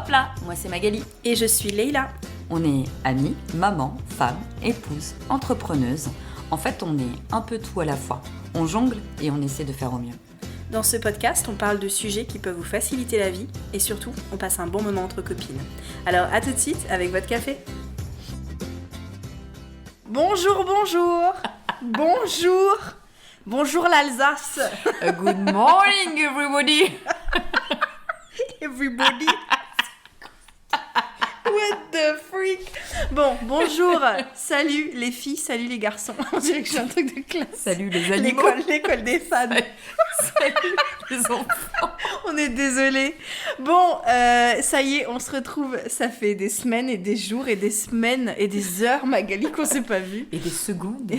Hop là, moi c'est Magali. Et je suis Leïla. On est amies, maman, femme, épouse, entrepreneuse. En fait, on est un peu tout à la fois. On jongle et on essaie de faire au mieux. Dans ce podcast, on parle de sujets qui peuvent vous faciliter la vie et surtout, on passe un bon moment entre copines. Alors à tout de suite avec votre café. Bonjour, bonjour. Bonjour. Bonjour l'Alsace. Good morning everybody. Everybody. What the freak. Bon, bonjour. Salut les filles, salut les garçons. On dirait que j'ai un truc de classe. Salut les animaux. L'école des fans. Salut les enfants. On est désolé. Bon, ça y est, on se retrouve. Ça fait des semaines et des jours et des semaines et des heures, Magali, qu'on s'est pas vu. Et des secondes.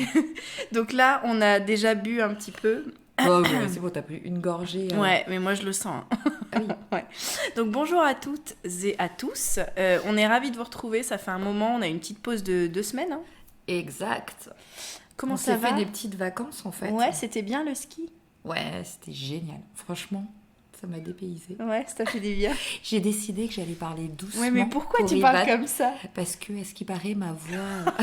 Donc là, on a déjà bu un petit peu. Oh, ouais, c'est bon, t'as pris une gorgée. Ouais, mais moi je le sens. Ah oui. Ouais. Donc bonjour à toutes et à tous. On est ravis de vous retrouver. Ça fait un moment. On a une petite pause de 2 semaines. Hein. Exact. Comment on ça va? s'est fait des petites vacances en fait. Ouais, c'était bien le ski. Ouais, c'était génial. Franchement, ça m'a dépaysée. Ouais, ça fait du bien. J'ai décidé que j'allais parler doucement. Ouais, mais pourquoi pour tu Ivan, parles comme ça? Parce que, est-ce qu'il paraît, ma voix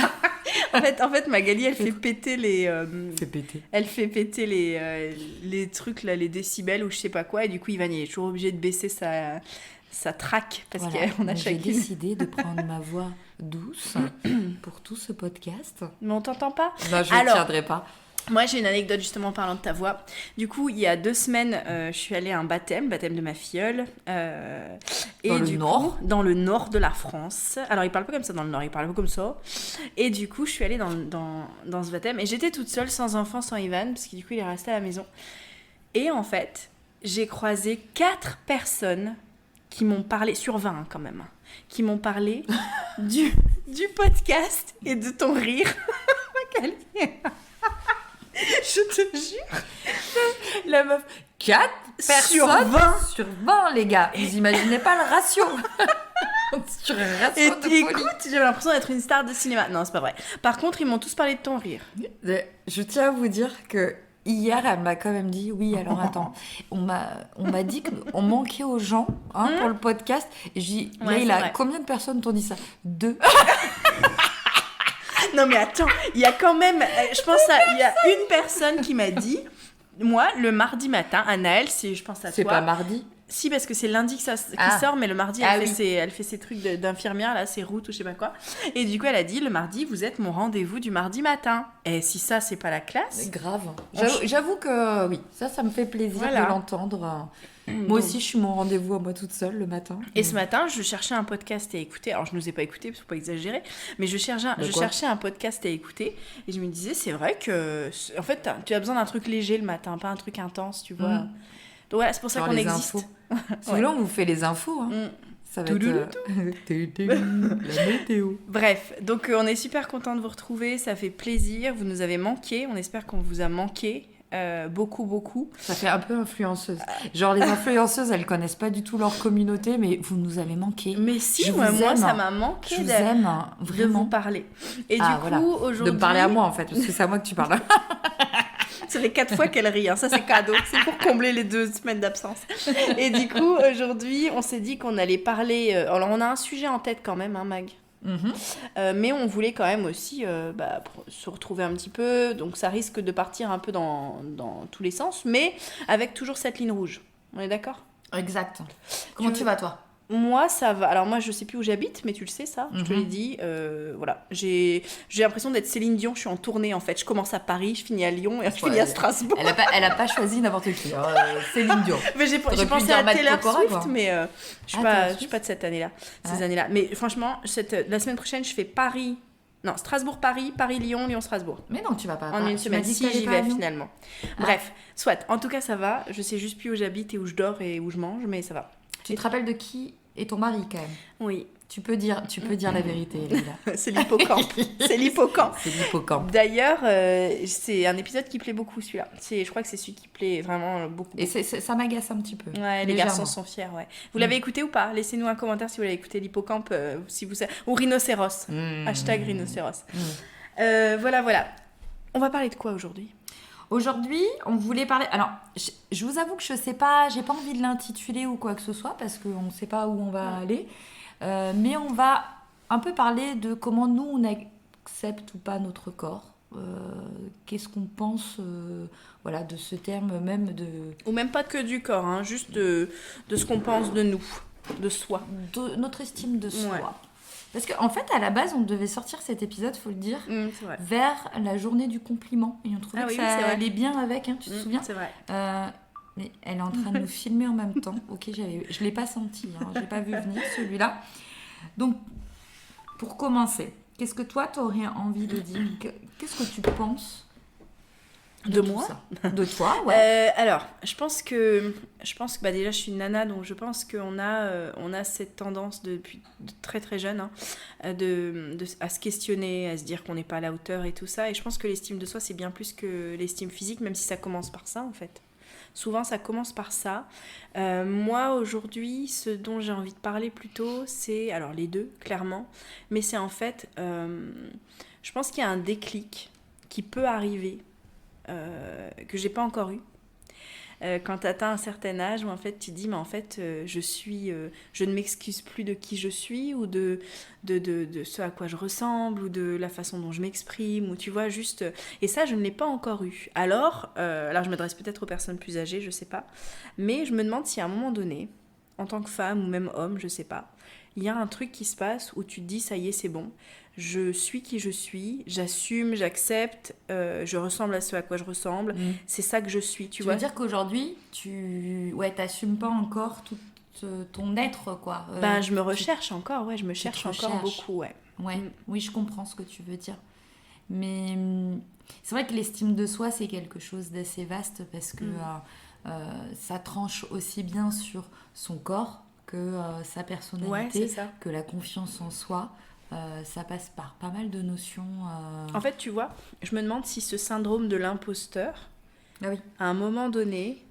En fait, Magali, elle fait péter les. fait péter. Elle fait péter les trucs là, les décibels ou je sais pas quoi, et du coup, Ivan il est toujours obligé de baisser sa traque parce Voilà. qu'on a Donc, j'ai chacune. décidé de prendre ma voix douce pour tout ce podcast. Mais on t'entend pas? Non, je ne Alors, tiendrai pas. Moi, j'ai une anecdote justement en parlant de ta voix. Du coup, il y a 2 semaines, je suis allée à un baptême de ma filleule. Et Dans le du nord? coup, dans le nord de la France. Alors, il parle pas comme ça dans le nord, il parle pas comme ça. Et du coup, je suis allée dans ce baptême. Et j'étais toute seule, sans enfant, sans Ivan, parce que du coup, il est resté à la maison. Et en fait, j'ai croisé 4 personnes qui m'ont parlé, sur 20 quand même, qui m'ont parlé du podcast et de ton rire. Magali. Je te jure. La meuf, 4 Sur personnes 20. sur 20, les gars. Vous imaginez pas le ratio. Sur un ratio Et de folie. écoute, j'avais l'impression d'être une star de cinéma. Non, c'est pas vrai. Par contre, ils m'ont tous parlé de ton rire. Je tiens à vous dire que hier, elle m'a quand même dit, oui, alors attends, on m'a dit qu'on manquait aux gens pour le podcast. Et je dis, Ouais, Leïla, c'est vrai. combien de personnes t'ont dit ça? 2. Non, mais attends, il y a quand même. Je pense il y a une personne qui m'a dit. Moi, le mardi matin, Anaëlle, je pense à C'est toi. pas mardi? Si, parce que c'est lundi qui Ah. sort, mais le mardi, Ah elle, oui. elle fait ses trucs d'infirmière, là, ses routes ou je sais pas quoi. Et du coup, elle a dit, le mardi, vous êtes mon rendez-vous du mardi matin. Et si ça, c'est pas la classe. Grave. J'avoue que oui, ça me fait plaisir Voilà. de l'entendre. Moi aussi, je suis mon rendez-vous à moi toute seule le matin. Et ce matin, je cherchais un podcast à écouter. Alors, je ne vous ai pas écouté, parce qu'il ne faut pas exagérer. Mais je cherchais un podcast à écouter. Et je me disais, c'est vrai que... En fait, tu as besoin d'un truc léger le matin, pas un truc intense, tu vois. Donc voilà, c'est pour ça Genre qu'on les existe. infos. Si vous voulez, on vous fait les infos. Hein. Ça va être la météo. Bref, donc on est super content de vous retrouver. Ça fait plaisir. Vous nous avez manqué. On espère qu'on vous a manqué. Beaucoup, beaucoup. Ça fait un peu influenceuse. Genre, les influenceuses, elles connaissent pas du tout leur communauté, mais vous nous avez manqué. Mais si, Je moi, vous aime. ça m'a manqué Je vous de aime, vous vraiment. parler. Et Ah, du coup, voilà. aujourd'hui... De me parler à moi, en fait, parce que c'est à moi que tu parles. Ça fait 4 fois qu'elle rit, hein. Ça c'est cadeau, c'est pour combler les 2 semaines d'absence. Et du coup, aujourd'hui, on s'est dit qu'on allait parler... alors, on a un sujet en tête quand même, hein, Mag. Mais on voulait quand même aussi se retrouver un petit peu, donc ça risque de partir un peu dans tous les sens, mais avec toujours cette ligne rouge. On est d'accord? Exact. Comment tu vas, toi? Moi, ça va. Alors moi, je sais plus où j'habite, mais tu le sais, ça. Je te l'ai dit. Voilà. J'ai l'impression d'être Céline Dion. Je suis en tournée, en fait. Je commence à Paris, je finis à Lyon et je finis à Strasbourg. Elle a pas choisi n'importe qui. Céline Dion. Mais j'ai T'aurais pu pensé dire à Matt Taylor Pokora, Swift, quoi. mais je suis pas de cette année-là. Ces Ouais. années-là. Mais franchement, la semaine prochaine, je fais Paris. Non, Strasbourg-Paris, Paris-Lyon, Lyon-Strasbourg. Mais non, tu vas pas. En une Tu m'as semaine, dit que si t'allais j'y pas vais à Lyon. finalement. Bref, soit. En tout cas, ça va. Je sais juste plus où j'habite et où je dors et où je mange, mais ça va. Tu te rappelles de qui est ton mari, quand même? Oui. Tu peux dire la vérité, Leïla. C'est l'hippocampe. C'est l'hippocampe. C'est l'hippocampe. D'ailleurs, c'est un épisode qui plaît beaucoup, celui-là. Je crois que c'est celui qui plaît vraiment beaucoup. Et ça m'agace un petit peu. Ouais, les légèrement. garçons sont fiers, ouais. Vous l'avez écouté ou pas? Laissez-nous un commentaire si vous l'avez écouté, l'hippocampe, si vous... ou rhinocéros. Hashtag rhinocéros. Voilà. On va parler de quoi aujourd'hui? Aujourd'hui, on voulait parler. Alors, je vous avoue que je sais pas, j'ai pas envie de l'intituler ou quoi que ce soit parce qu'on ne sait pas où on va aller. Mais on va un peu parler de comment nous on accepte ou pas notre corps. Qu'est-ce qu'on pense voilà, de ce terme même Ou même pas que du corps, hein, juste de ce qu'on pense de nous, de soi. de notre estime de soi. Ouais. Parce qu'en fait, à la base, on devait sortir cet épisode, faut le dire, C'est vrai. vers la journée du compliment. Et on trouvait Ah que oui, ça c'est vrai. allait bien avec, hein, tu te souviens? C'est vrai. Mais elle est en train de nous filmer en même temps. Ok, je ne l'ai pas senti, hein, je l'ai pas vu venir celui-là. Donc, pour commencer, qu'est-ce que toi, tu aurais envie de dire? Qu'est-ce que tu penses De tout moi? ça De toi, ouais. Alors, je pense que bah, déjà je suis une nana, donc je pense qu'on a cette tendance depuis très très jeune, hein, à se questionner, à se dire qu'on n'est pas à la hauteur et tout ça. Et je pense que l'estime de soi, c'est bien plus que l'estime physique, même si ça commence par ça en fait. Souvent, ça commence par ça. Moi, aujourd'hui, ce dont j'ai envie de parler plutôt, c'est, alors les deux, clairement, mais c'est en fait, je pense qu'il y a un déclic qui peut arriver, que j'ai pas encore eu. Quand tu atteins un certain âge où en fait tu dis mais en fait je ne m'excuse plus de qui je suis ou de ce à quoi je ressemble ou de la façon dont je m'exprime ou tu vois juste et ça je ne l'ai pas encore eu. Alors je m'adresse peut-être aux personnes plus âgées, je sais pas, mais je me demande si à un moment donné en tant que femme ou même homme, je sais pas, il y a un truc qui se passe où tu te dis ça y est c'est bon, je suis qui je suis, j'assume, j'accepte, je ressemble à ce à quoi je ressemble, c'est ça que je suis, tu vois. veux dire qu'aujourd'hui, t'assumes pas encore tout ton être, quoi. Ben, je me recherche encore, ouais, je me cherche encore recherches. beaucoup, ouais. Ouais, oui, je comprends ce que tu veux dire. Mais c'est vrai que l'estime de soi, c'est quelque chose d'assez vaste parce que ça tranche aussi bien sur son corps que sa personnalité, Ouais, c'est ça. que la confiance en soi. Ça passe par pas mal de notions. En fait, tu vois, je me demande si ce syndrome de l'imposteur, Ah oui. à un moment donné,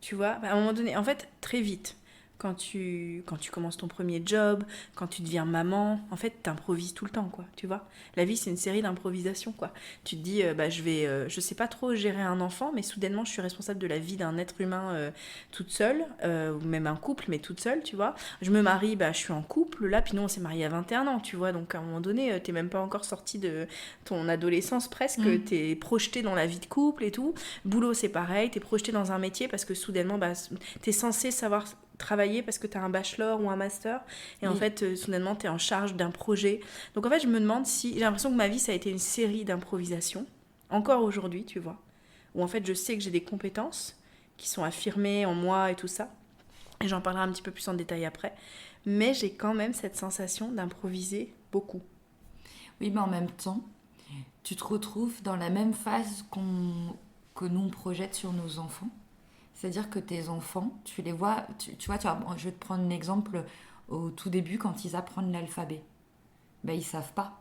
tu vois, à un moment donné, en fait, très vite, quand tu commences ton premier job, quand tu deviens maman, en fait, t'improvises tout le temps, quoi, tu vois. La vie, c'est une série d'improvisations, quoi. Tu te dis, je sais pas trop gérer un enfant, mais soudainement, je suis responsable de la vie d'un être humain toute seule, ou même un couple, mais toute seule, tu vois. Je me marie, je suis en couple, là, puis nous, on s'est mariés à 21 ans, tu vois. Donc, à un moment donné, t'es même pas encore sorti de ton adolescence presque, t'es projeté dans la vie de couple et tout. Boulot, c'est pareil, t'es projeté dans un métier parce que soudainement, t'es censé savoir travailler parce que tu as un bachelor ou un master et en fait soudainement tu es en charge d'un projet. Donc en fait je me demande si j'ai l'impression que ma vie ça a été une série d'improvisations encore aujourd'hui, tu vois, où en fait je sais que j'ai des compétences qui sont affirmées en moi et tout ça et j'en parlerai un petit peu plus en détail après, mais j'ai quand même cette sensation d'improviser beaucoup. Oui, mais en même temps, tu te retrouves dans la même phase que nous on projette sur nos enfants. C'est-à-dire que tes enfants, tu les vois, je vais te prendre un exemple au tout début quand ils apprennent l'alphabet. Ben, ils savent pas,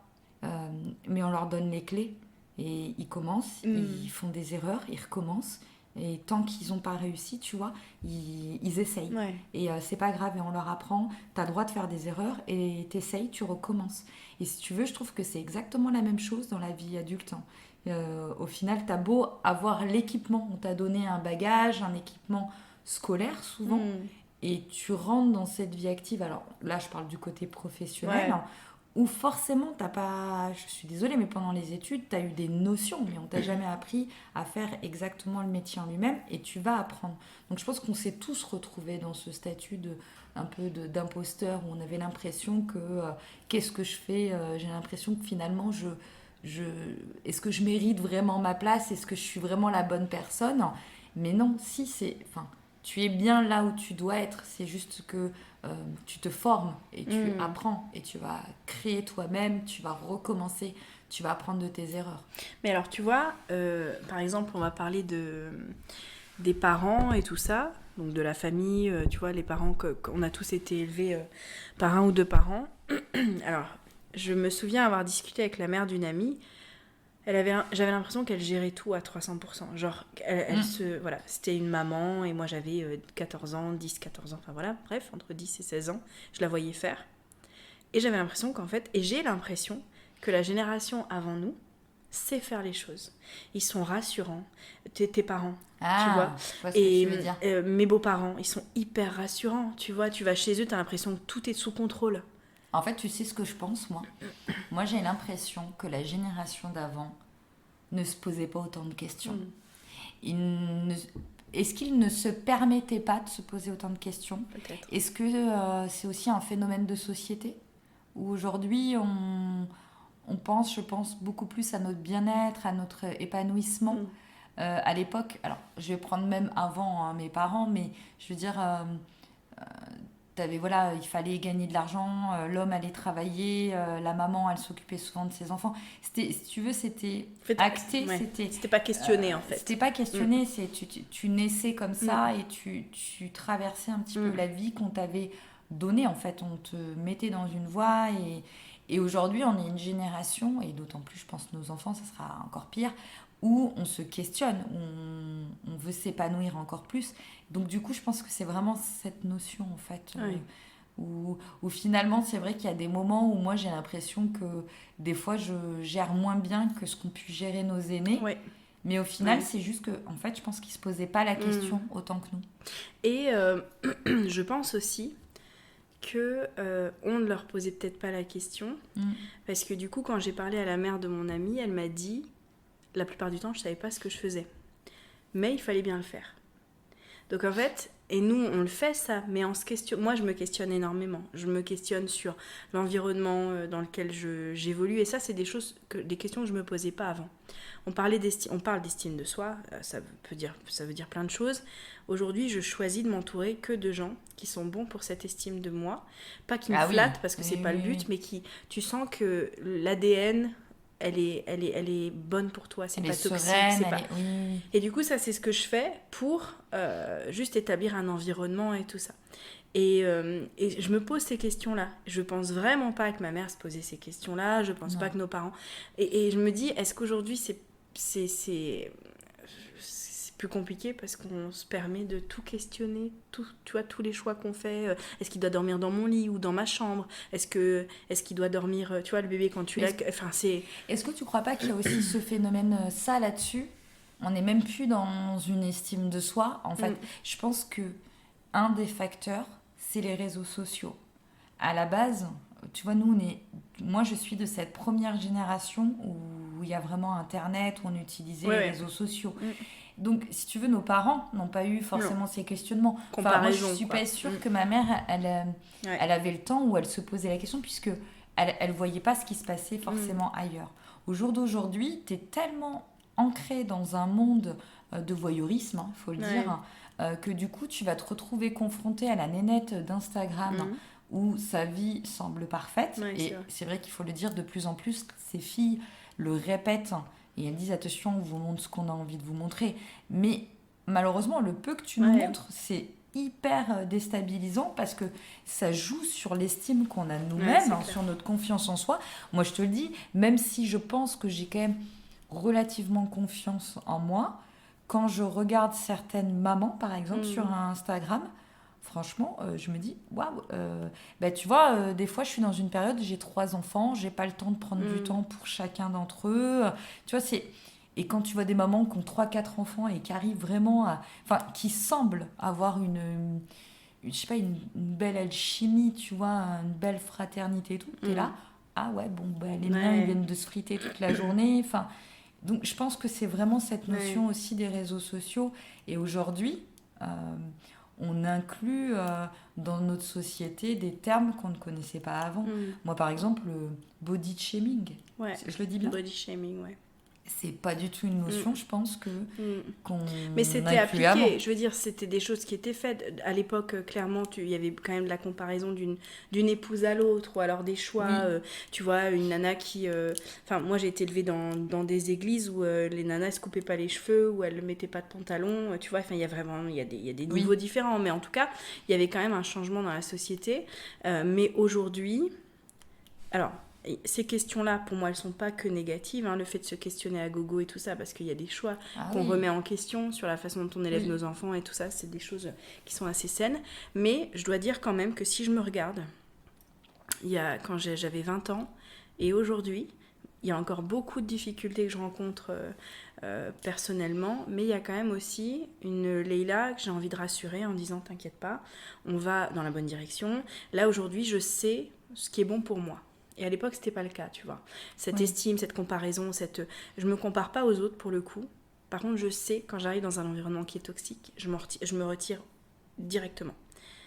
mais on leur donne les clés et ils commencent, ils font des erreurs, ils recommencent et tant qu'ils n'ont pas réussi, tu vois, ils essayent. Ouais. Et c'est pas grave et on leur apprend, tu as le droit de faire des erreurs et t'essayes, tu recommences. Et si tu veux, je trouve que c'est exactement la même chose dans la vie adulte, hein. Au final, t'as beau avoir l'équipement, on t'a donné un bagage, un équipement scolaire souvent, et tu rentres dans cette vie active. Alors là, je parle du côté professionnel, hein, où forcément, t'as pas. Je suis désolée, mais pendant les études, t'as eu des notions, mais on t'a jamais appris à faire exactement le métier en lui-même, et tu vas apprendre. Donc je pense qu'on s'est tous retrouvés dans ce statut d'imposteur où on avait l'impression que qu'est-ce que je fais, j'ai l'impression que finalement est-ce que je mérite vraiment ma place, est-ce que je suis vraiment la bonne personne? Mais non, tu es bien là où tu dois être, c'est juste que tu te formes et tu apprends et tu vas créer toi-même, tu vas recommencer, tu vas apprendre de tes erreurs. Mais alors tu vois, par exemple on va parler des parents et tout ça, donc de la famille, tu vois, les parents qu'on a tous été élevés par un ou deux parents. Alors je me souviens avoir discuté avec la mère d'une amie. J'avais l'impression qu'elle gérait tout à 300%. Genre, voilà, c'était une maman et moi j'avais 14 ans, 10, 14 ans, enfin voilà, bref, entre 10 et 16 ans, je la voyais faire. Et j'avais l'impression et j'ai l'impression que la génération avant nous, sait faire les choses. Ils sont rassurants. Tes parents, Ah, tu vois. je vois ce que Et tu veux dire. mes beaux-parents, ils sont hyper rassurants, tu vois. Tu vas chez eux, t'as l'impression que tout est sous contrôle. En fait, tu sais ce que je pense, moi? Moi, j'ai l'impression que la génération d'avant ne se posait pas autant de questions. Mm, Ils ne- Est-ce qu'ils ne se permettaient pas de se poser autant de questions? peut-être. Est-ce que c'est aussi un phénomène de société? Où aujourd'hui, on pense, je pense, beaucoup plus à notre bien-être, à notre épanouissement. Mm, À l'époque, alors je vais prendre même avant hein, mes parents, mais je veux dire, voilà, il fallait gagner de l'argent, l'homme allait travailler, la maman, elle s'occupait souvent de ses enfants. Si tu veux, c'était En fait, acté, ouais. C'était pas questionné, en fait. c'était pas Mm, questionné, tu naissais comme mm, ça et tu traversais un petit peu mm. la vie qu'on t'avait donnée, en fait. On te mettait dans une voie et aujourd'hui, on est une génération, et d'autant plus, je pense, nos enfants, ça sera encore pire, où on se questionne, où on veut s'épanouir encore plus. Donc du coup, je pense que c'est vraiment cette notion, en fait, Oui. où finalement, c'est vrai qu'il y a des moments où moi, j'ai l'impression que des fois, je gère moins bien que ce qu'ont pu gérer nos aînés. Ouais. Mais au final, Ouais. c'est juste que, en fait, je pense qu'ils se posaient pas la question Mm. autant que nous. Et je pense aussi que on ne leur posait peut-être pas la question, Mm. parce que du coup, quand j'ai parlé à la mère de mon amie, elle m'a dit, la plupart du temps, je savais pas ce que je faisais, mais il fallait bien le faire. Donc en fait, et nous on le fait ça, mais on se questionne. Moi je me questionne énormément. Je me questionne sur l'environnement dans lequel j'évolue, et ça c'est des questions que je me posais pas avant. On parle d'estime de soi, ça veut dire plein de choses. Aujourd'hui, je choisis de m'entourer que de gens qui sont bons pour cette estime de moi, pas qui me Ah oui, flattent parce que oui, c'est pas oui, le but, oui. mais qui, tu sens que l'ADN, elle est bonne pour toi, c'est Elle est pas toxique, sereine, c'est elle pas. est... Oui, oui, oui. Et du coup, ça, c'est ce que je fais pour juste établir un environnement et tout ça. Et je me pose ces questions-là. Je pense vraiment pas que ma mère se posait ces questions-là. Je pense pas Non. que nos parents. Et je me dis, est-ce qu'aujourd'hui, c'est plus compliqué parce qu'on se permet de tout questionner, tout, tu vois, tous les choix qu'on fait. Est-ce qu'il doit dormir dans mon lit ou dans ma chambre? Est-ce qu'il doit dormir, tu vois, le bébé quand tu Mais l'as. Enfin, c'est. est-ce que tu crois pas qu'il y a aussi ce phénomène, ça là-dessus? On n'est même plus dans une estime de soi. En fait, Mm, je pense que un des facteurs, c'est les réseaux sociaux. À la base, tu vois, moi, je suis de cette première génération où il y a vraiment Internet, où on utilisait ouais, les ouais. réseaux sociaux. Mm, Donc, si tu veux, nos parents n'ont pas eu non. forcément ces questionnements. Enfin, moi, je Comparaison, suis quoi. pas sûre Mm, que ma mère, ouais. elle avait le temps où elle se posait la question, puisque elle voyait pas ce qui se passait Mm, forcément ailleurs. Au jour d'aujourd'hui, tu es tellement ancré dans un monde de voyeurisme, il faut le ouais. dire, que du coup, tu vas te retrouver confronté à la nénette d'Instagram Mm, où sa vie semble parfaite. ouais, c'est Et vrai. c'est vrai qu'il faut le dire, de plus en plus, ces filles le répètent et elles disent attention, on vous montre ce qu'on a envie de vous montrer. Mais malheureusement, le peu que tu nous Ouais. montres, c'est hyper déstabilisant parce que ça joue sur l'estime qu'on a de Ouais, nous-mêmes, c'est hein, clair. sur notre confiance en soi. Moi, je te le dis, même si je pense que j'ai quand même relativement confiance en moi, quand je regarde certaines mamans, par exemple, sur Mm, Instagram, franchement, je me dis, waouh, bah, tu vois, des fois, je suis dans une période, j'ai 3 enfants, j'ai pas le temps de prendre du mm, temps pour chacun d'entre eux. Tu vois, c'est. Et quand tu vois des mamans qui ont 3, 4 enfants et qui arrivent vraiment à. Enfin, qui semblent avoir je sais pas, une belle alchimie, tu vois, une belle fraternité et tout, t'es là, mm. ah ouais, bon, bah, les miens, ils Ouais, viennent de se friter toute la journée. Enfin, donc, je pense que c'est vraiment cette ouais. notion aussi des réseaux sociaux. Et aujourd'hui, euh, on inclut dans notre société des termes qu'on ne connaissait pas avant. Mm, Moi, par exemple, le body shaming, ouais. je le dis bien, Body shaming, ouais. c'est pas du tout une Mm, notion, je pense, mm. qu'on Mais c'était incluait avant. appliqué, je veux dire, c'était des choses qui étaient faites. À l'époque, clairement, il y avait quand même de la comparaison d'une épouse à l'autre, ou alors des choix, Oui, tu vois, une nana qui... Enfin, moi j'ai été élevée dans des églises où les nanas ne se coupaient pas les cheveux, où elles ne mettaient pas de pantalon, tu vois, enfin, il y a des oui, niveaux différents, mais en tout cas, il y avait quand même un changement dans la société. Mais aujourd'hui, alors, ces questions-là, pour moi, elles sont pas que négatives, hein, le fait de se questionner à gogo et tout ça, parce qu'il y a des choix ah qu'on oui, remet en question sur la façon dont on élève oui, nos enfants et tout ça, c'est des choses qui sont assez saines. Mais je dois dire quand même que si je me regarde, il y a, quand j'avais 20 ans et aujourd'hui, il y a encore beaucoup de difficultés que je rencontre personnellement, mais il y a quand même aussi une Leïla que j'ai envie de rassurer en disant t'inquiète pas, on va dans la bonne direction. Là aujourd'hui, je sais ce qui est bon pour moi. Et à l'époque, c'était pas le cas, tu vois. Cette estime, cette comparaison, je me compare pas aux autres pour le coup. Par contre, je sais quand j'arrive dans un environnement qui est toxique, je me retire directement.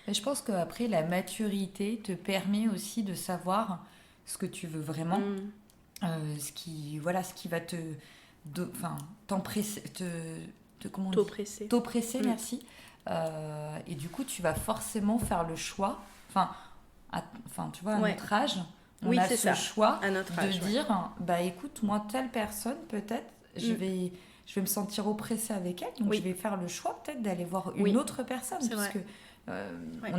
Mais je pense qu'après, la maturité te permet aussi de savoir ce que tu veux vraiment, ce qui va enfin, comment on dit T'oppresser. t'oppresser, merci. Et du coup, tu vas forcément faire le choix. Enfin, tu vois, à notre âge, on a ce choix à notre âge, de dire, bah écoute, moi, telle personne, peut-être, je vais me sentir oppressée avec elle, donc je vais faire le choix peut-être d'aller voir une autre personne, parce que on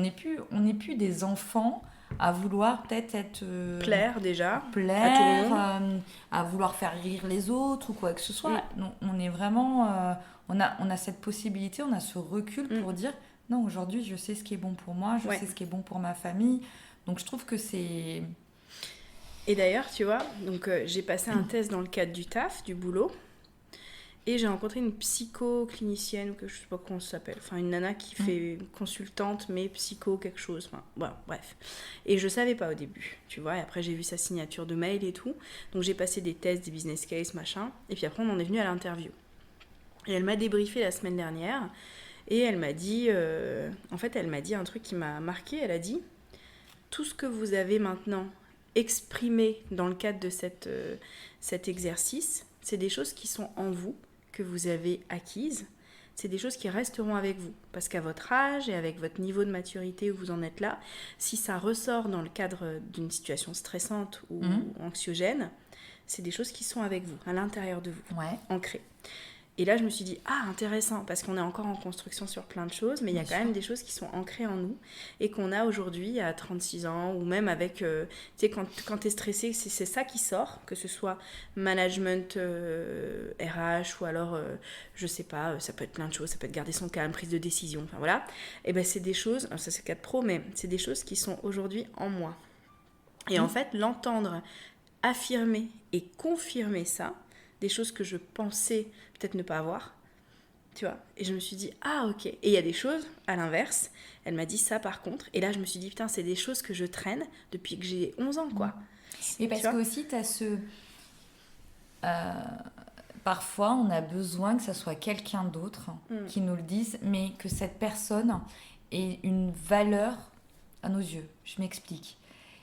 n'est plus des enfants à vouloir peut-être être plaire déjà à tout plaire, le monde. à vouloir faire rire les autres ou quoi que ce soit. Non, on est vraiment on a cette possibilité, on a ce recul pour dire non, aujourd'hui je sais ce qui est bon pour moi, je sais ce qui est bon pour ma famille, donc je trouve que c'est... Et d'ailleurs, tu vois, donc j'ai passé un test dans le cadre du taf, du boulot. Et j'ai rencontré une psycho-clinicienne, ou je sais pas comment ça s'appelle, enfin une nana qui fait consultante, mais psycho quelque chose, enfin bon, bref. Et je savais pas au début, tu vois, et après j'ai vu sa signature de mail et tout, donc j'ai passé des tests, des business case, machin, et puis après on en est venu à l'interview. Et elle m'a débriefé la semaine dernière, et elle m'a dit, elle m'a dit un truc qui m'a marqué, elle a dit, tout ce que vous avez maintenant exprimé dans le cadre de cet exercice, c'est des choses qui sont en vous, que vous avez acquises, c'est des choses qui resteront avec vous. Parce qu'à votre âge et avec votre niveau de maturité où vous en êtes là, si ça ressort dans le cadre d'une situation stressante ou anxiogène, c'est des choses qui sont avec vous, à l'intérieur de vous, ancrées. Et là, je me suis dit, intéressant, parce qu'on est encore en construction sur plein de choses, mais il y a quand même des choses qui sont ancrées en nous et qu'on a aujourd'hui à 36 ans, ou même avec, tu sais, quand tu es stressé, c'est ça qui sort, que ce soit management RH, ou alors, je sais pas, ça peut être plein de choses, ça peut être garder son calme, prise de décision, enfin voilà. Et ben c'est des choses, ça c'est le cas de pro, mais c'est des choses qui sont aujourd'hui en moi. Et en fait, l'entendre affirmer et confirmer ça, des choses que je pensais peut-être ne pas avoir, tu vois. Et je me suis dit, ok. Et il y a des choses, à l'inverse, elle m'a dit ça par contre, et là je me suis dit, putain, c'est des choses que je traîne depuis que j'ai 11 ans, quoi. Et parce que aussi, tu as ce... parfois, on a besoin que ça soit quelqu'un d'autre qui nous le dise, mais que cette personne ait une valeur à nos yeux. Je m'explique.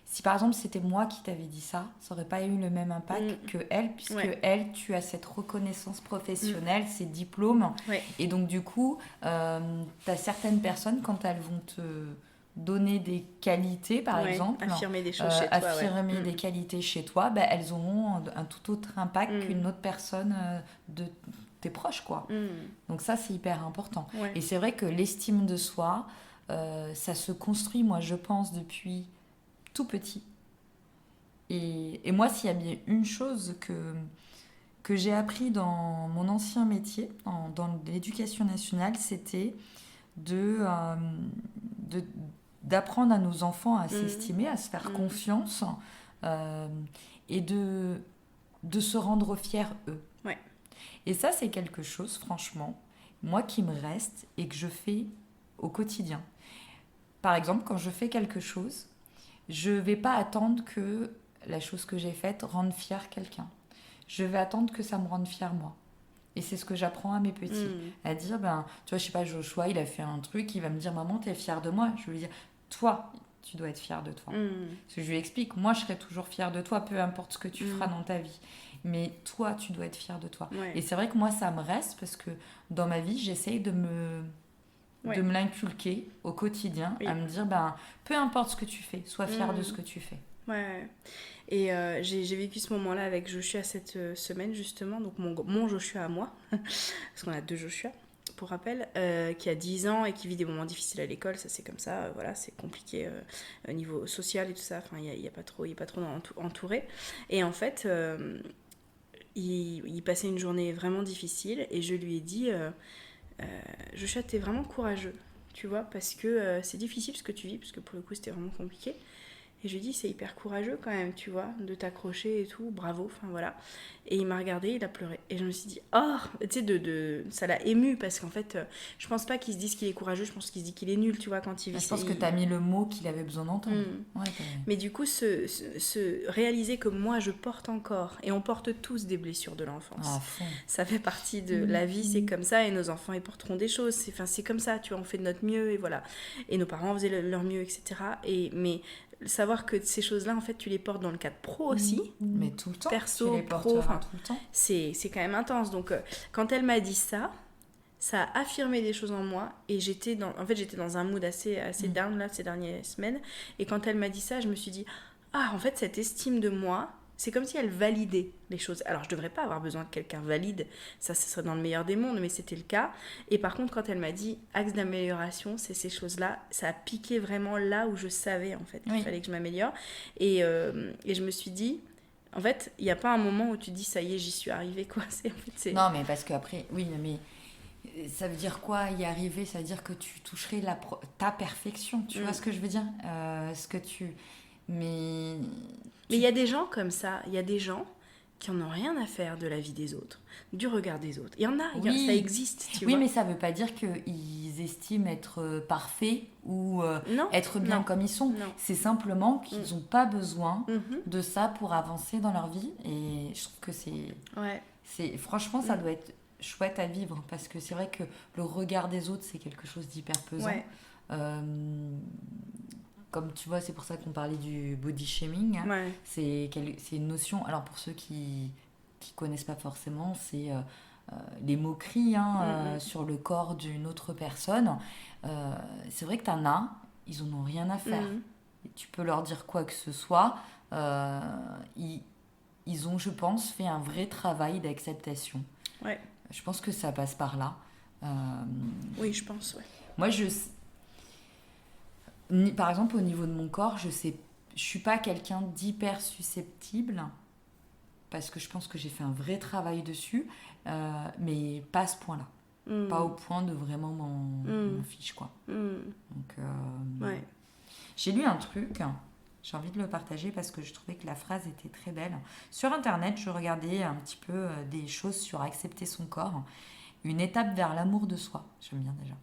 Si par exemple c'était moi qui t'avais dit ça, ça n'aurait pas eu le même impact que elle, puisque elle, tu as cette reconnaissance professionnelle, ces diplômes. Et donc du coup, tu as certaines personnes, quand elles vont te donner des qualités, par exemple, affirmer des choses chez toi, affirmer des qualités chez toi, ben, elles auront un tout autre impact qu'une autre personne de tes proches, quoi. Donc ça, c'est hyper important. Et c'est vrai que l'estime de soi, ça se construit, moi, je pense, depuis tout petit. Et moi, s'il y a bien une chose que j'ai appris dans mon ancien métier, dans l'éducation nationale, c'était d'apprendre à nos enfants à s'estimer, à se faire confiance, et de se rendre fiers, eux. Et ça, c'est quelque chose, franchement, moi, qui me reste et que je fais au quotidien. Par exemple, quand je fais quelque chose, je ne vais pas attendre que la chose que j'ai faite rende fier quelqu'un. Je vais attendre que ça me rende fier moi. Et c'est ce que j'apprends à mes petits. À dire, tu vois, je sais pas, Joshua, il a fait un truc, il va me dire, maman, t'es fière de moi? Je vais lui dire, toi, tu dois être fière de toi. Parce que je lui explique, moi, je serai toujours fière de toi, peu importe ce que tu feras dans ta vie. Mais toi, tu dois être fière de toi. Et c'est vrai que moi, ça me reste parce que dans ma vie, j'essaye de me l'inculquer au quotidien, à me dire, peu importe ce que tu fais, sois fière de ce que tu fais. Et j'ai vécu ce moment-là avec Joshua cette semaine, justement, donc mon Joshua à moi, parce qu'on a 2 Joshua, pour rappel, qui a 10 ans et qui vit des moments difficiles à l'école, ça c'est comme ça, voilà, c'est compliqué au niveau social et tout ça, enfin, il n'est pas trop entouré. Et en fait, il passait une journée vraiment difficile et je lui ai dit... Joshua, t'es vraiment courageux, tu vois, parce que c'est difficile ce que tu vis, parce que pour le coup c'était vraiment compliqué. Et je lui ai dit, c'est hyper courageux quand même, tu vois, de t'accrocher et tout, bravo, enfin voilà. Et il m'a regardé, il a pleuré. Et je me suis dit, oh, tu sais, ça l'a ému parce qu'en fait, je pense pas qu'il se dise qu'il est courageux, je pense qu'il se dit qu'il est nul, tu vois, quand il vit. Je pense que t'as mis le mot qu'il avait besoin d'entendre. Ouais, Mais du coup, se réaliser que moi, je porte encore, et on porte tous des blessures de l'enfance. À fond. Ça fait partie de la vie, c'est comme ça, et nos enfants, ils porteront des choses. C'est comme ça, tu vois, on fait de notre mieux, et voilà. Et nos parents faisaient leur mieux, etc. Mais savoir que ces choses-là, en fait, tu les portes dans le cadre pro aussi. Mais tout le temps. Perso, tu les pro, enfin, tout le temps. C'est quand même intense. Donc, quand elle m'a dit ça a affirmé des choses en moi. Et j'étais dans un mood assez down, là, ces dernières semaines. Et quand elle m'a dit ça, je me suis dit, ah, en fait, cette estime de moi, c'est comme si elle validait les choses. Alors, je devrais pas avoir besoin que quelqu'un valide. Ça, ce serait dans le meilleur des mondes, mais c'était le cas. Et par contre, quand elle m'a dit axe d'amélioration, c'est ces choses-là, ça a piqué vraiment là où je savais, en fait, qu'il fallait que je m'améliore. Et je me suis dit, en fait, il n'y a pas un moment où tu te dis, ça y est, j'y suis arrivée, quoi. Non, mais parce qu'après, oui, mais ça veut dire quoi y arriver? Ça veut dire que tu toucherais ta perfection. Tu vois ce que je veux dire? Mais il y a des gens comme ça, il y a des gens qui en ont rien à faire de la vie des autres, du regard des autres. Il y en a, ça existe, tu vois. Oui, mais ça veut pas dire qu'ils estiment être parfaits ou être bien comme ils sont. Non. C'est simplement qu'ils n'ont pas besoin de ça pour avancer dans leur vie. Et je trouve que franchement, ça doit être chouette à vivre parce que c'est vrai que le regard des autres, c'est quelque chose d'hyper pesant. Comme tu vois, c'est pour ça qu'on parlait du body shaming. C'est une notion, alors pour ceux qui connaissent pas forcément, c'est les moqueries sur le corps d'une autre personne. C'est vrai que t'en as, ils en ont rien à faire. Et tu peux leur dire quoi que ce soit. Ils ont, je pense, fait un vrai travail d'acceptation. Je pense que ça passe par là. Oui, je pense, Moi, par exemple, au niveau de mon corps, je suis pas quelqu'un d'hyper susceptible parce que je pense que j'ai fait un vrai travail dessus, mais pas à ce point-là. Pas au point de vraiment m'en fiche, quoi. Donc, j'ai lu un truc, j'ai envie de le partager parce que je trouvais que la phrase était très belle. Sur Internet, je regardais un petit peu des choses sur accepter son corps. Une étape vers l'amour de soi, j'aime bien déjà.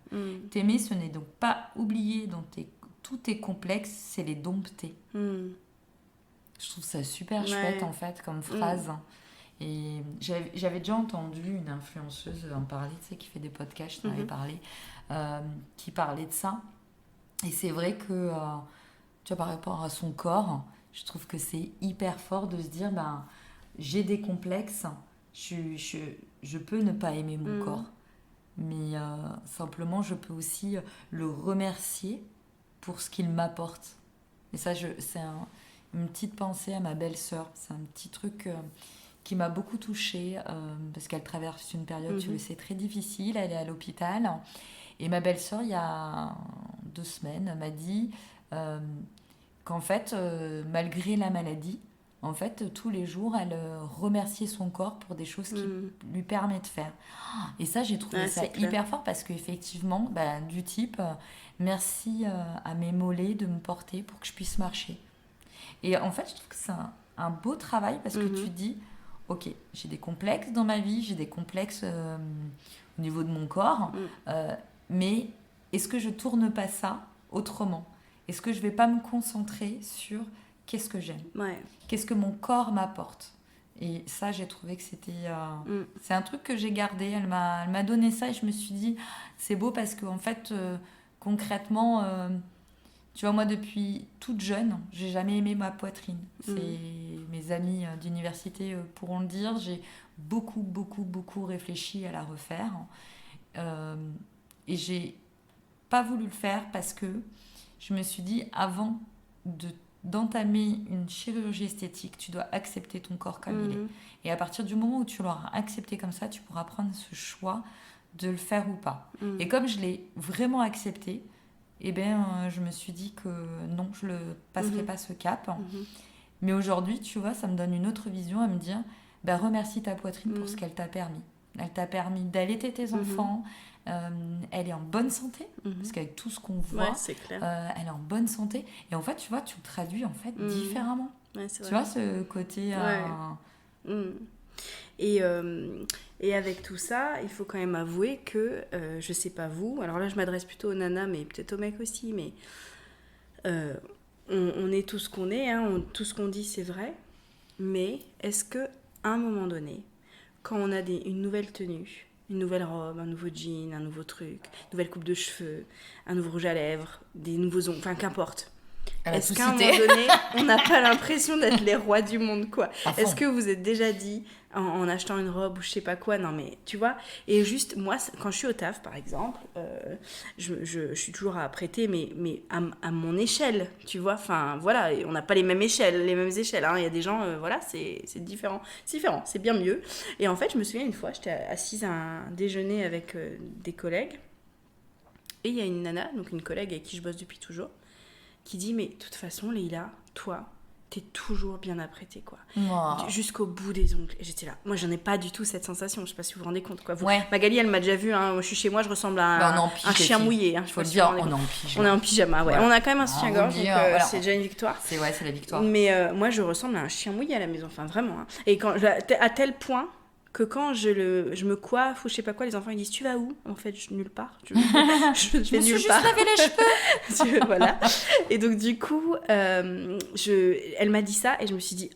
T'aimer, ce n'est donc pas oublier tous tes complexes, c'est les dompter. Je trouve ça super chouette, en fait, comme phrase. Et j'avais déjà entendu une influenceuse en parler, tu sais, qui fait des podcasts, je t'en avais parlé, qui parlait de ça. Et c'est vrai que, tu vois, par rapport à son corps, je trouve que c'est hyper fort de se dire, j'ai des complexes, je peux ne pas aimer mon corps, mais simplement, je peux aussi le remercier pour ce qu'il m'apporte. Et ça, c'est une petite pensée à ma belle-sœur. C'est un petit truc qui m'a beaucoup touchée parce qu'elle traverse une période, tu le sais, très difficile. Elle est à l'hôpital. Et ma belle-sœur, il y a 2 semaines, m'a dit qu'en fait, malgré la maladie, en fait, tous les jours, elle remerciait son corps pour des choses qu'il lui permet de faire. Et ça, j'ai trouvé ça hyper fort parce qu'effectivement, du type, merci à mes mollets de me porter pour que je puisse marcher. Et en fait, je trouve que c'est un beau travail parce que tu te dis, ok, j'ai des complexes dans ma vie, j'ai des complexes au niveau de mon corps, mais est-ce que je tourne pas ça autrement? Est-ce que je vais pas me concentrer sur qu'est-ce que j'aime, qu'est-ce que mon corps m'apporte? Et ça, j'ai trouvé que c'était c'est un truc que j'ai gardé. Elle m'a donné ça et je me suis dit, c'est beau parce qu'en fait, concrètement, tu vois, moi, depuis toute jeune, j'ai jamais aimé ma poitrine. Mes amis d'université pourront le dire. J'ai beaucoup, beaucoup, beaucoup réfléchi à la refaire. Et j'ai pas voulu le faire parce que je me suis dit, avant d'entamer une chirurgie esthétique, tu dois accepter ton corps comme il est. Et à partir du moment où tu l'auras accepté comme ça, tu pourras prendre ce choix de le faire ou pas. Et comme je l'ai vraiment accepté, je me suis dit que non, je ne passerai pas ce cap. Mais aujourd'hui, tu vois, ça me donne une autre vision à me dire, remercie ta poitrine pour ce qu'elle t'a permis. Elle t'a permis d'allaiter tes enfants, elle est en bonne santé, parce qu'avec tout ce qu'on voit, Ouais, c'est clair. elle est en bonne santé. Et en fait, tu vois, tu le traduis en fait différemment. Ouais, c'est Tu vrai. vois, ce côté... Et avec tout ça, il faut quand même avouer que, je sais pas vous, alors là je m'adresse plutôt aux nanas, mais peut-être aux mecs aussi, mais on est tout ce qu'on est, hein, tout ce qu'on dit c'est vrai, mais est-ce que à un moment donné, quand on a une nouvelle tenue, une nouvelle robe, un nouveau jean, un nouveau truc, une nouvelle coupe de cheveux, un nouveau rouge à lèvres, des nouveaux ongles, enfin qu'importe, Elle a est-ce tout qu'à un cité. moment donné, on n'a pas l'impression d'être les rois du monde, quoi? À fond. Est-ce que vous êtes déjà dit, en achetant une robe ou je sais pas quoi, non mais, tu vois, et juste, moi, quand je suis au taf, par exemple, je suis toujours à prêter, mais à mon échelle, tu vois, enfin, voilà, et on n'a pas les mêmes échelles, hein. Il y a des gens, voilà, c'est différent, c'est bien mieux. Et en fait, je me souviens une fois, j'étais assise à un déjeuner avec des collègues, et il y a une nana, donc une collègue avec qui je bosse depuis toujours, qui dit mais de toute façon Leïla, toi t'es toujours bien apprêtée quoi, jusqu'au bout des ongles. Et j'étais là, moi j'en ai pas du tout cette sensation, je sais pas si vous vous rendez compte quoi. Ouais. Magali elle m'a déjà vu, hein. Moi je suis chez moi, je ressemble à un chien mouillé, hein. Faut le dire, on est en pyjama. On est en pyjama, ouais. Voilà. On a quand même un soutien-gorge, donc voilà. c'est déjà une victoire. C'est la victoire. Mais moi je ressemble à un chien mouillé à la maison, enfin vraiment, hein. Et à tel point que quand je me coiffe ou je sais pas quoi, les enfants ils disent tu vas où? En fait, nulle part. Je vais Je me suis juste lavé les cheveux. Voilà. Et donc du coup, elle m'a dit ça et je me suis dit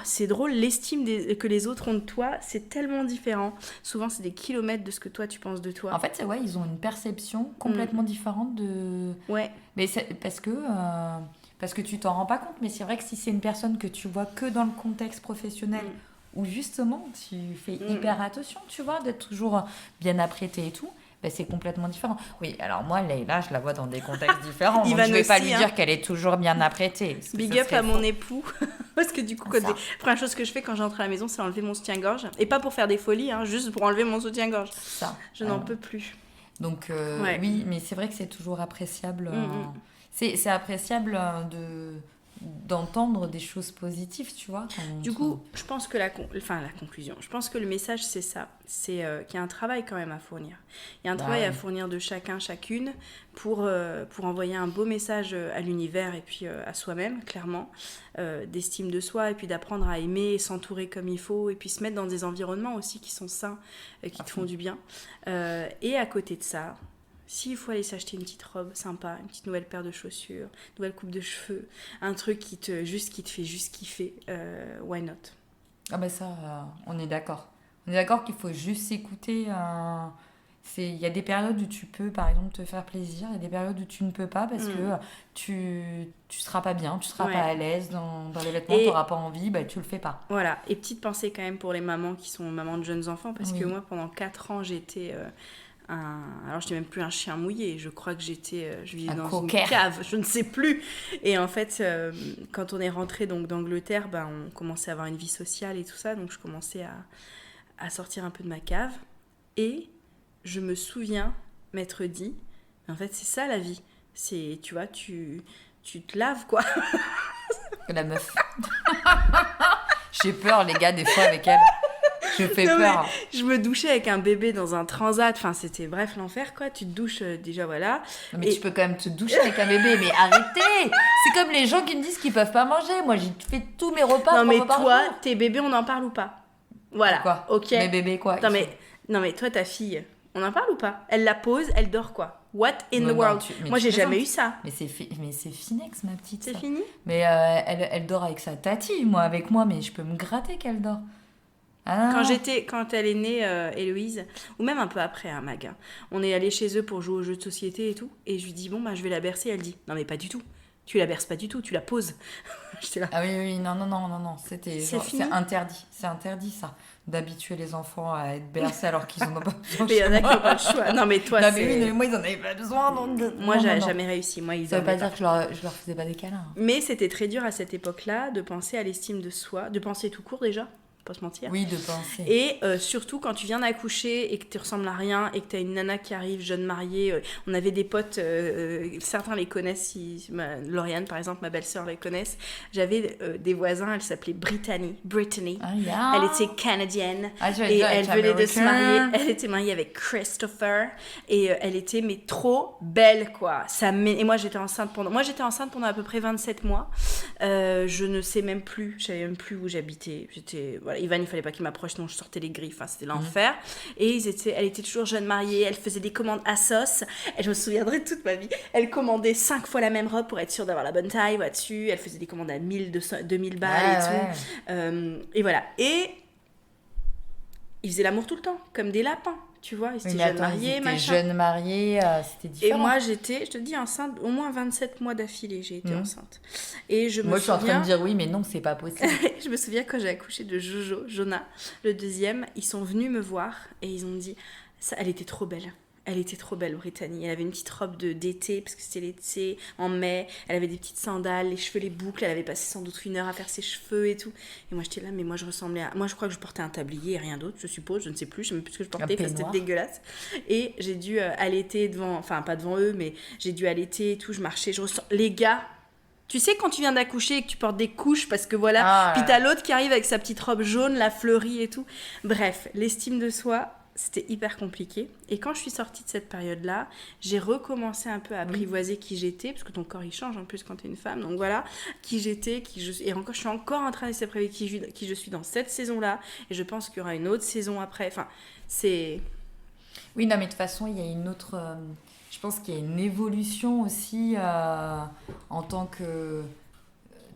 c'est drôle, l'estime que les autres ont de toi, c'est tellement différent. Souvent c'est des kilomètres de ce que toi tu penses de toi. En fait, ils ont une perception complètement différente de... Ouais. Mais parce que tu t'en rends pas compte, mais c'est vrai que si c'est une personne que tu vois que dans le contexte professionnel, où justement tu fais hyper attention, tu vois, d'être toujours bien apprêtée et tout, ben c'est complètement différent. Oui, alors moi, Leïla, je la vois dans des contextes différents, donc je vais pas lui dire qu'elle est toujours bien apprêtée. Big up à mon époux, parce que du coup, la première chose que je fais quand j'entre à la maison, c'est enlever mon soutien-gorge, et pas pour faire des folies, hein, juste pour enlever mon soutien-gorge. Ça. Je n'en peux plus. Donc oui, mais c'est vrai que c'est toujours appréciable. C'est appréciable d'entendre des choses positives, tu vois. Du coup, je pense que la conclusion, je pense que le message c'est ça, c'est qu'il y a un travail quand même à fournir. Il y a un travail à fournir de chacun, chacune pour envoyer un beau message à l'univers et puis à soi-même, clairement, d'estime de soi et puis d'apprendre à aimer et s'entourer comme il faut et puis se mettre dans des environnements aussi qui sont sains, qui te font du bien. Et à côté de ça, s'il faut aller s'acheter une petite robe sympa, une petite nouvelle paire de chaussures, une nouvelle coupe de cheveux, un truc qui te fait juste kiffer, why not? Ah bah ça, on est d'accord. On est d'accord qu'il faut juste s'écouter. Il y a des périodes où tu peux, par exemple, te faire plaisir, il y a des périodes où tu ne peux pas parce que tu seras pas bien, tu seras pas à l'aise dans les vêtements, tu n'auras pas envie, bah tu le fais pas. Voilà, et petite pensée quand même pour les mamans qui sont mamans de jeunes enfants, parce que moi, pendant 4 ans, j'étais... alors je n'étais même plus un chien mouillé, je crois que je vivais dans une cave, je ne sais plus. Et en fait, quand on est rentré donc d'Angleterre, on commençait à avoir une vie sociale et tout ça, donc je commençais à sortir un peu de ma cave. Et je me souviens m'être dit, en fait c'est ça la vie, c'est, tu vois, tu te laves quoi. La meuf. J'ai peur les gars des fois avec elle. Je fais peur. Je me douchais avec un bébé dans un transat. Enfin, c'était bref l'enfer, quoi. Tu te douches déjà, voilà. Mais tu peux quand même te doucher avec un bébé. Mais arrêtez. C'est comme les gens qui me disent qu'ils peuvent pas manger. Moi, j'ai fait tous mes repas. Non, mais toi, tes bébés, on en parle ou pas? Voilà. Quoi? Ok. Mes bébés, quoi? Non, mais toi, ta fille, on en parle ou pas? Elle la pose, elle dort, quoi? What in the world? Moi, j'ai jamais eu ça. Mais c'est Finex, ma petite. C'est fini? Mais elle dort avec sa tati. Moi, avec moi, mais je peux me gratter qu'elle dort. Ah. Quand elle est née, Héloïse, ou même un peu après, hein, Mag, on est allé chez eux pour jouer aux jeux de société et tout, et je lui dis, je vais la bercer. Elle dit, non mais pas du tout, tu la berces pas du tout, tu la poses. J'étais là. Ah oui, non, c'est interdit ça, d'habituer les enfants à être bercés alors qu'ils en ont pas besoin. Mais il y en a qui n'ont pas le choix. Non mais toi, mais moi ils en avaient pas besoin. Donc... Moi j'avais jamais réussi. Ça veut pas dire que je leur faisais pas des câlins. Mais c'était très dur à cette époque-là de penser à l'estime de soi, de penser tout court déjà. pas se mentir. Oui, de penser. Et surtout quand tu viens d'accoucher et que tu ressembles à rien et que tu as une nana qui arrive, jeune mariée, on avait des potes, certains les connaissent, Lauriane par exemple, ma belle-sœur les connaissent. J'avais des voisins, elle s'appelait Brittany. Elle était canadienne et elle venait de se marier. Elle était mariée avec Christopher et elle était mais trop belle quoi. Et moi j'étais enceinte pendant à peu près 27 mois. Je ne sais même plus, je savais même plus où j'habitais. Voilà, Ivan, il fallait pas qu'il m'approche, sinon je sortais les griffes, enfin, c'était l'enfer. Et elle était toujours jeune mariée, elle faisait des commandes à sauce, et je me souviendrai toute ma vie. Elle commandait 5 fois la même robe pour être sûre d'avoir la bonne taille, là-dessus. Elle faisait des commandes à 2000 balles tout. Et voilà. Et ils faisaient l'amour tout le temps, comme des lapins. Tu vois, ils étaient jeunes mariés, machin. Jeunes mariés, c'était différent. Et moi, j'étais, je te dis, enceinte, au moins 27 mois d'affilée, j'ai été enceinte. Et moi, je suis en train de dire oui, mais non, c'est pas possible. Je me souviens quand j'ai accouché de Jonah, le deuxième, ils sont venus me voir et ils ont dit, elle était trop belle. Elle était trop belle, Brittany. Elle avait une petite robe d'été, parce que c'était l'été, en mai. Elle avait des petites sandales, les cheveux, les boucles. Elle avait passé sans doute 1 heure à faire ses cheveux et tout. Et moi, j'étais là, mais moi, je ressemblais à... Moi, je crois que je portais un tablier et rien d'autre, je suppose. Je ne sais plus, je ne sais même plus ce que je portais, c'était dégueulasse. Et j'ai dû allaiter devant... Enfin, pas devant eux, mais j'ai dû allaiter et tout. Je marchais, les gars... Tu sais, quand tu viens d'accoucher et que tu portes des couches, parce que voilà... Puis t'as l'autre qui arrive avec sa petite robe jaune, la fleurie et tout. Bref, l'estime de soi... C'était hyper compliqué. Et quand je suis sortie de cette période-là, j'ai recommencé un peu à apprivoiser qui j'étais, parce que ton corps, il change en plus quand t'es une femme. Donc voilà, qui j'étais, et encore, je suis encore en train d'essayer d'apprivoiser qui je suis dans cette saison-là. Et je pense qu'il y aura une autre saison après. Enfin, c'est... Oui, non, mais de toute façon, il y a une autre... je pense qu'il y a une évolution aussi en tant que...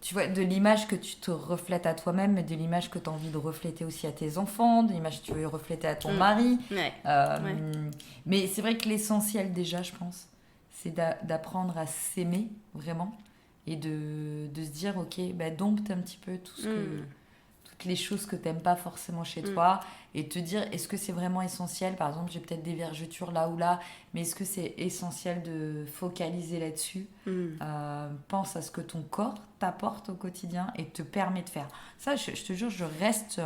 Tu vois, de l'image que tu te reflètes à toi-même, mais de l'image que tu as envie de refléter aussi à tes enfants, de l'image que tu veux refléter à ton mari. Mais c'est vrai que l'essentiel déjà, je pense, c'est d'apprendre à s'aimer vraiment et de se dire, ok, bah, dompte un petit peu toutes les choses que tu n'aimes pas forcément chez toi et te dire, est-ce que c'est vraiment essentiel? Par exemple, j'ai peut-être des vergetures là ou là, mais est-ce que c'est essentiel de focaliser là-dessus? Pense à ce que ton corps t'apporte au quotidien et te permet de faire. Ça, je te jure, je reste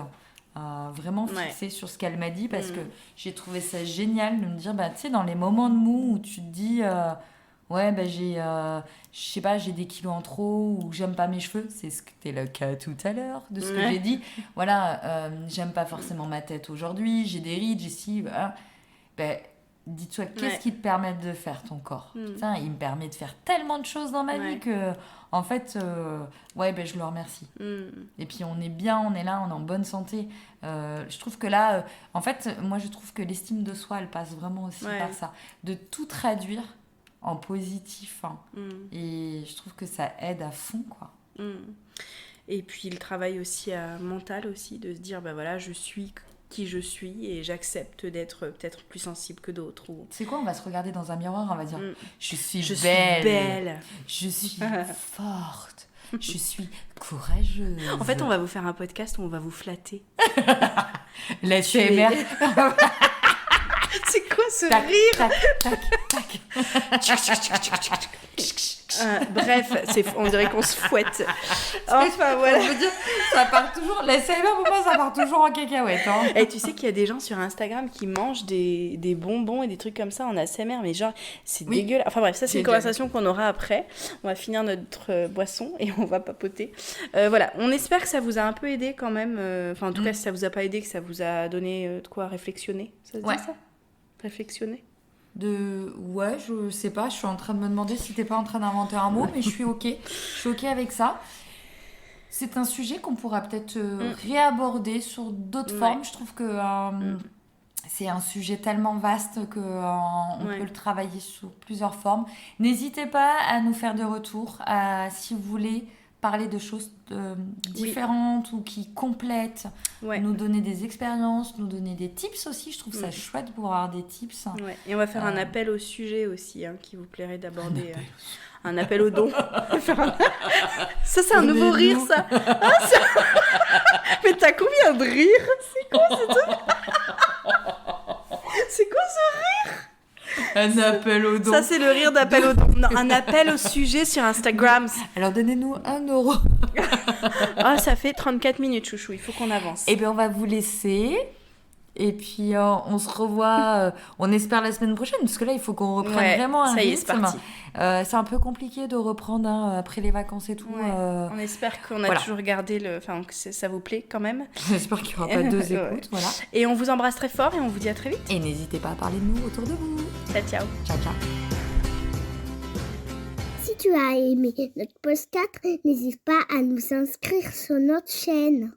vraiment fixée sur ce qu'elle m'a dit parce que j'ai trouvé ça génial de me dire, bah, tu sais, dans les moments de mou où tu te dis... ouais, bah je sais pas, j'ai des kilos en trop ou j'aime pas mes cheveux. C'est ce que t'es le cas tout à l'heure de ce que j'ai dit. Voilà, j'aime pas forcément ma tête aujourd'hui, j'ai des rides, j'ai ci. Voilà. Ben, dis-toi, qu'est-ce qui te permet de faire ton corps? Putain, il me permet de faire tellement de choses dans ma vie que, en fait, ben, je le remercie. Et puis on est bien, on est là, on est en bonne santé. Je trouve que là, en fait, moi je trouve que l'estime de soi, elle passe vraiment aussi par ça. De tout traduire en positif et je trouve que ça aide à fond quoi. Et puis le travail aussi mental aussi, de se dire bah voilà, je suis qui je suis et j'accepte d'être peut-être plus sensible que d'autres. C'est quoi, on va se regarder dans un miroir, on va dire je suis belle, je suis forte, je suis courageuse. En fait on va vous faire un podcast où on va vous flatter. L'ASMR. C'est quoi ce rire? Bref, on dirait qu'on se fouette. Enfin voilà. Je veux dire, ça part toujours. L'ASMR pour moi, ça part toujours en cacahuète. Hein. Et tu sais qu'il y a des gens sur Instagram qui mangent des bonbons et des trucs comme ça en ASMR, mais genre c'est dégueulasse. Enfin bref, ça c'est une conversation qu'on aura après. On va finir notre boisson et on va papoter. Voilà, on espère que ça vous a un peu aidé quand même. Enfin en tout cas, si ça vous a pas aidé, que ça vous a donné de quoi réflexionner. Ça se dit ça? Réflexionner? Ouais, je sais pas, je suis en train de me demander si t'es pas en train d'inventer un mot, mais je suis ok. Je suis ok avec ça. C'est un sujet qu'on pourra peut-être réaborder sur d'autres formes. Je trouve que c'est un sujet tellement vaste qu'on peut le travailler sous plusieurs formes. N'hésitez pas à nous faire des retours, si vous voulez parler de choses différentes ou qui complètent, nous donner des expériences, nous donner des tips aussi. Je trouve ça chouette pour avoir des tips. Et on va faire un appel au sujet aussi, qui vous plairait d'aborder. Un appel au don. Ça, c'est un nouveau rire, ça. Mais t'as combien de rires? C'est quoi ce truc? C'est quoi ce rire? Un appel au don. Ça, c'est le rire d'appel au don. Non, un appel au sujet sur Instagram. Alors, donnez-nous 1 €. Ah, ça fait 34 minutes, chouchou. Il faut qu'on avance. Et bien, on va vous laisser. Et puis, on se revoit, on espère la semaine prochaine, parce que là, il faut qu'on reprenne vraiment un ça y est, rythme. c'est parti. C'est un peu compliqué de reprendre après les vacances et tout. Ouais. On espère qu'on a toujours gardé enfin, que ça vous plaît quand même. J'espère qu'il n'y aura pas 2 écoutes, Ouais. voilà. Et on vous embrasse très fort et on vous dit à très vite. Et n'hésitez pas à parler de nous autour de vous. Ciao, ciao. Ciao, ciao. Si tu as aimé notre podcast, n'hésite pas à nous inscrire sur notre chaîne.